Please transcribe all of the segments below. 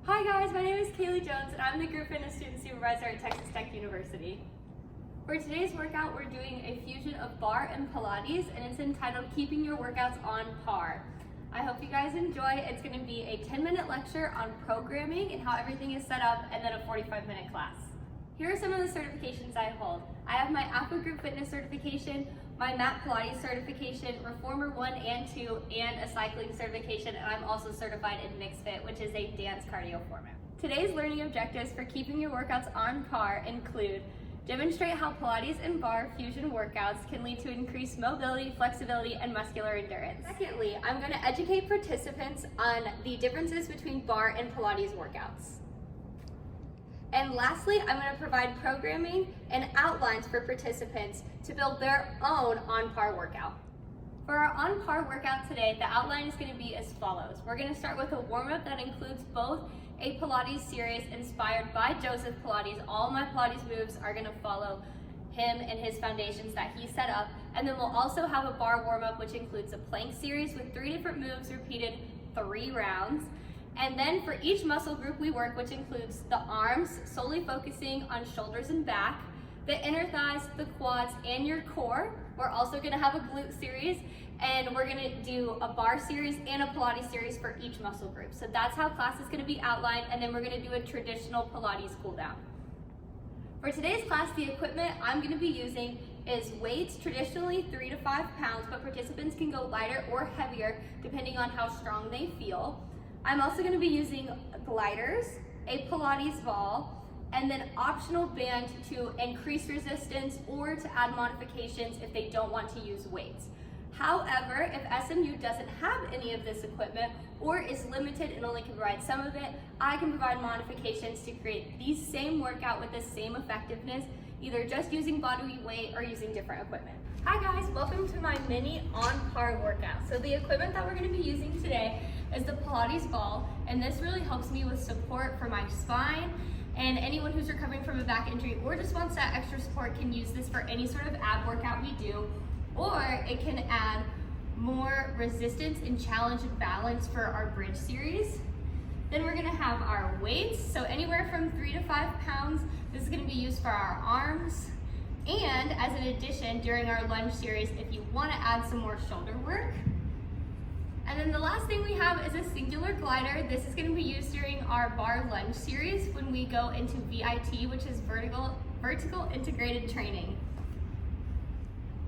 Hi guys, my name is Kayley Jones and I'm the Group Fitness Student Supervisor at Texas Tech University. For today's workout, we're doing a fusion of bar and Pilates and it's entitled Keeping Your Workouts on Par. I hope you guys enjoy. It's going to be a 10-minute lecture on programming and how everything is set up and then a 45-minute class. Here are some of the certifications I hold. I have my Alpha Group Fitness certification, my MAT Pilates certification, Reformer 1 and 2, and a cycling certification, and I'm also certified in TexFit, which is a dance cardio format. Today's learning objectives for keeping your workouts on par include demonstrate how Pilates and bar fusion workouts can lead to increased mobility, flexibility, and muscular endurance. Secondly, I'm going to educate participants on the differences between bar and Pilates workouts. And lastly, I'm going to provide programming and outlines for participants to build their own on-par workout. For our on-par workout today, the outline is going to be as follows. We're going to start with a warm-up that includes both a Pilates series inspired by Joseph Pilates. All my Pilates moves are going to follow him and his foundations that he set up. And then we'll also have a bar warm-up, which includes a plank series with 3 different moves repeated 3 rounds. And then for each muscle group we work, which includes the arms, solely focusing on shoulders and back, the inner thighs, the quads, and your core. We're also gonna have a glute series, and we're gonna do a bar series and a Pilates series for each muscle group. So that's how class is gonna be outlined, and then we're gonna do a traditional Pilates cool down. For today's class, the equipment I'm gonna be using is weights, traditionally 3 to 5 pounds, but participants can go lighter or heavier depending on how strong they feel. I'm also going to be using gliders, a Pilates ball, and then optional band to increase resistance or to add modifications if they don't want to use weights. However, if SMU doesn't have any of this equipment or is limited and only can provide some of it, I can provide modifications to create the same workout with the same effectiveness, either just using body weight or using different equipment. Hi guys, welcome to my mini on-par workout. So the equipment that we're going to be using today is the Pilates ball, and this really helps me with support for my spine, and anyone who's recovering from a back injury or just wants that extra support can use this for any sort of ab workout we do, or it can add more resistance and challenge and balance for our bridge series. Then we're going to have our weights, so anywhere from 3 to 5 pounds. This is going to be used for our arms. And as an addition, during our lunge series, if you want to add some more shoulder work. And then the last thing we have is a singular glider. This is going to be used during our bar lunge series when we go into VIT, which is vertical integrated training.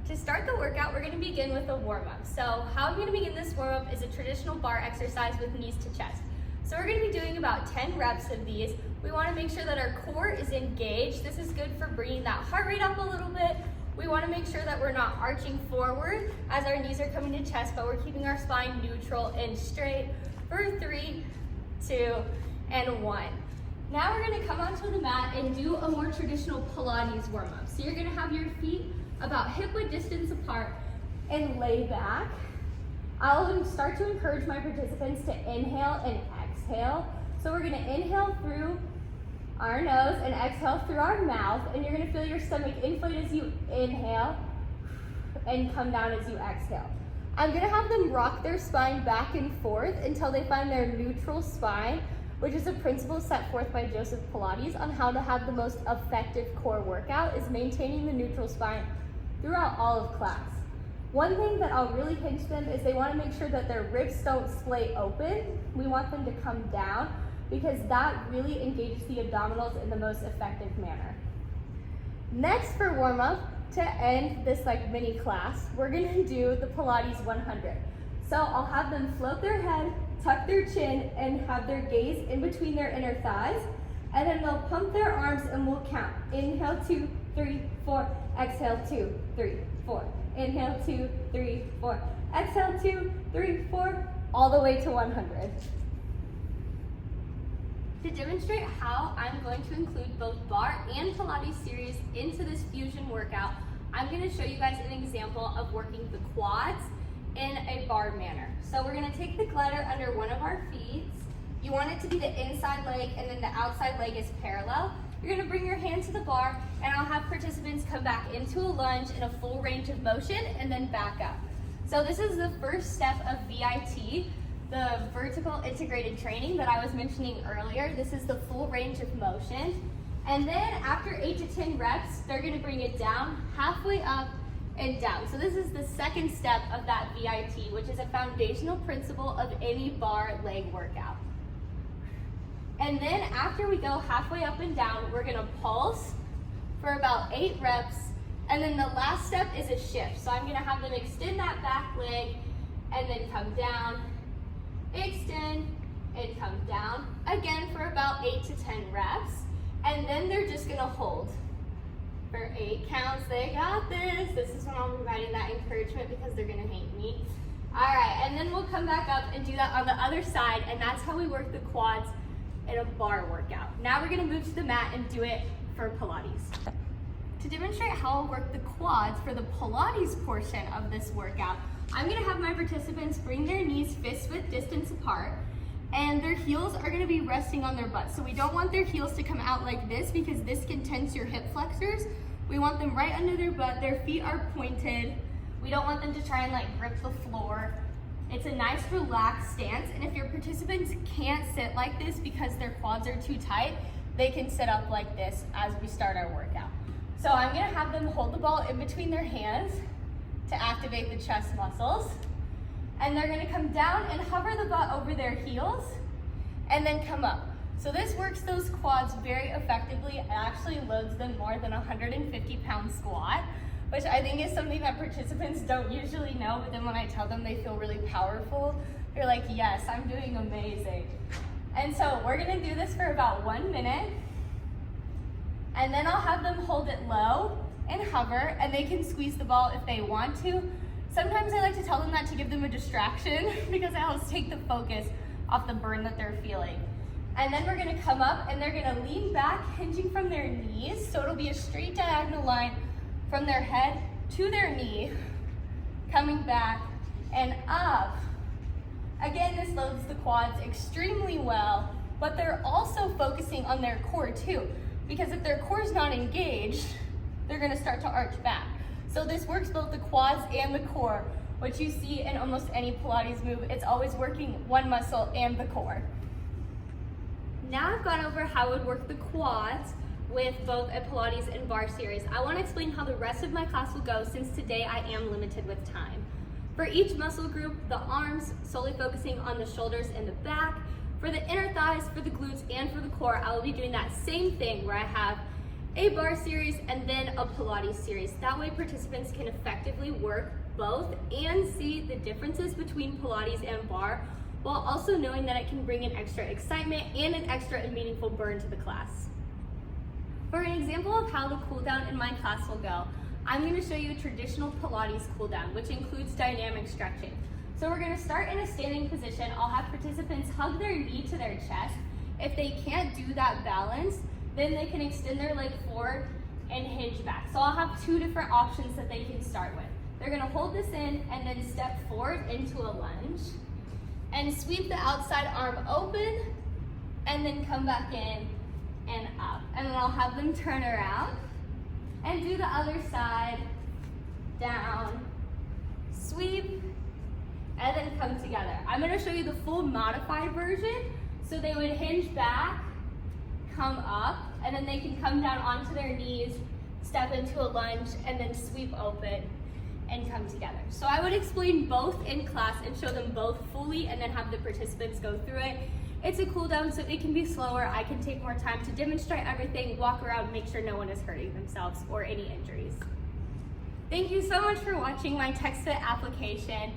To start the workout, we're going to begin with a warm-up. So how I'm going to begin this warm-up is a traditional bar exercise with knees to chest. So we're going to be doing about 10 reps of these. We want to make sure that our core is engaged. This is good for bringing that heart rate up a little bit. We want to make sure that we're not arching forward as our knees are coming to chest, but we're keeping our spine neutral and straight for 3, 2, and 1. Now we're going to come onto the mat and do a more traditional Pilates warm-up. So you're going to have your feet about hip-width distance apart and lay back. I'll start to encourage my participants to inhale and exhale. So we're going to inhale through our nose and exhale through our mouth, and you're going to feel your stomach inflate as you inhale and come down as you exhale. I'm going to have them rock their spine back and forth until they find their neutral spine, which is a principle set forth by Joseph Pilates on how to have the most effective core workout, is maintaining the neutral spine throughout all of class. One thing that I'll really hinge them is they want to make sure that their ribs don't splay open. We want them to come down because that really engages the abdominals in the most effective manner. Next for warm-up, to end this mini class, we're going to do the Pilates 100. So I'll have them float their head, tuck their chin, and have their gaze in between their inner thighs, and then they'll pump their arms and we'll count. Inhale 2, 3, 4, exhale 2, 3, 4. Inhale 2, 3, 4. Exhale 2, 3, 4, all the way to 100. To demonstrate how I'm going to include both bar and Pilates series into this fusion workout, I'm going to show you guys an example of working the quads in a bar manner. So we're going to take the glider under one of our feet. You want it to be the inside leg and then the outside leg is parallel. You're going to bring your hand to the bar, and I'll have participants come back into a lunge in a full range of motion and then back up. So this is the first step of VIT. the vertical integrated training that I was mentioning earlier. This is the full range of motion. And then after 8 to 10 reps, they're gonna bring it down, halfway up and down. So this is the second step of that VIT, which is a foundational principle of any bar leg workout. And then after we go halfway up and down, we're gonna pulse for about 8 reps. And then the last step is a shift. So I'm gonna have them extend that back leg and then come down, extend, and come down. Again for about 8 to 10 reps. And then they're just gonna hold for 8 counts. They got this. This is when I'm providing that encouragement because they're gonna hate me. All right, and then we'll come back up and do that on the other side, and that's how we work the quads in a bar workout. Now we're gonna move to the mat and do it for Pilates. To demonstrate how I'll work the quads for the Pilates portion of this workout, I'm gonna have my participants bring their knees fist-width distance apart, and their heels are gonna be resting on their butts. So we don't want their heels to come out like this because this can tense your hip flexors. We want them right under their butt. Their feet are pointed. We don't want them to try and like grip the floor. It's a nice relaxed stance, and if your participants can't sit like this because their quads are too tight, they can sit up like this as we start our workout. So I'm gonna have them hold the ball in between their hands to activate the chest muscles. And they're gonna come down and hover the butt over their heels and then come up. So this works those quads very effectively. It actually loads them more than a 150-pound squat, which I think is something that participants don't usually know, but then when I tell them they feel really powerful, they're like, yes, I'm doing amazing. And so we're gonna do this for about 1 minute, and then I'll have them hold it low and hover, and they can squeeze the ball if they want to. Sometimes I like to tell them that to give them a distraction because it helps take the focus off the burn that they're feeling. And then we're gonna come up and they're gonna lean back, hinging from their knees. So it'll be a straight diagonal line from their head to their knee, coming back and up. Again, this loads the quads extremely well, but they're also focusing on their core too, because if their core is not engaged, they're gonna start to arch back. So this works both the quads and the core, which you see in almost any Pilates move. It's always working one muscle and the core. Now I've gone over how I would work the quads with both a Pilates and bar series. I want to explain how the rest of my class will go since today I am limited with time. For each muscle group, the arms, solely focusing on the shoulders and the back. For the inner thighs, for the glutes, and for the core, I will be doing that same thing where I have a bar series and then a Pilates series. That way participants can effectively work both and see the differences between Pilates and bar, while also knowing that it can bring an extra excitement and an extra and meaningful burn to the class. For an example of how the cool down in my class will go, I'm going to show you a traditional Pilates cool down, which includes dynamic stretching. So we're going to start in a standing position. I'll have participants hug their knee to their chest. If they can't do that balance, then they can extend their leg forward and hinge back. So I'll have 2 different options that they can start with. They're gonna hold this in and then step forward into a lunge and sweep the outside arm open and then come back in and up. And then I'll have them turn around and do the other side, down, sweep, and then come together. I'm gonna show you the full modified version. So they would hinge back, come up, and then they can come down onto their knees, step into a lunge, and then sweep open and come together. So I would explain both in class and show them both fully and then have the participants go through it. It's a cool down, so it can be slower. I can take more time to demonstrate everything, walk around, make sure no one is hurting themselves or any injuries. Thank you so much for watching my TexFit application.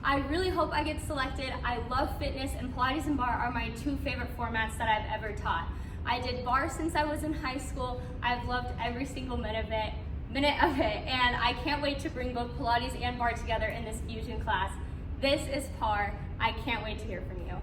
I really hope I get selected. I love fitness, and Pilates and bar are my 2 favorite formats that I've ever taught. I did bar since I was in high school. I've loved every single minute of it, and I can't wait to bring both Pilates and bar together in this fusion class. This is PAR. I can't wait to hear from you.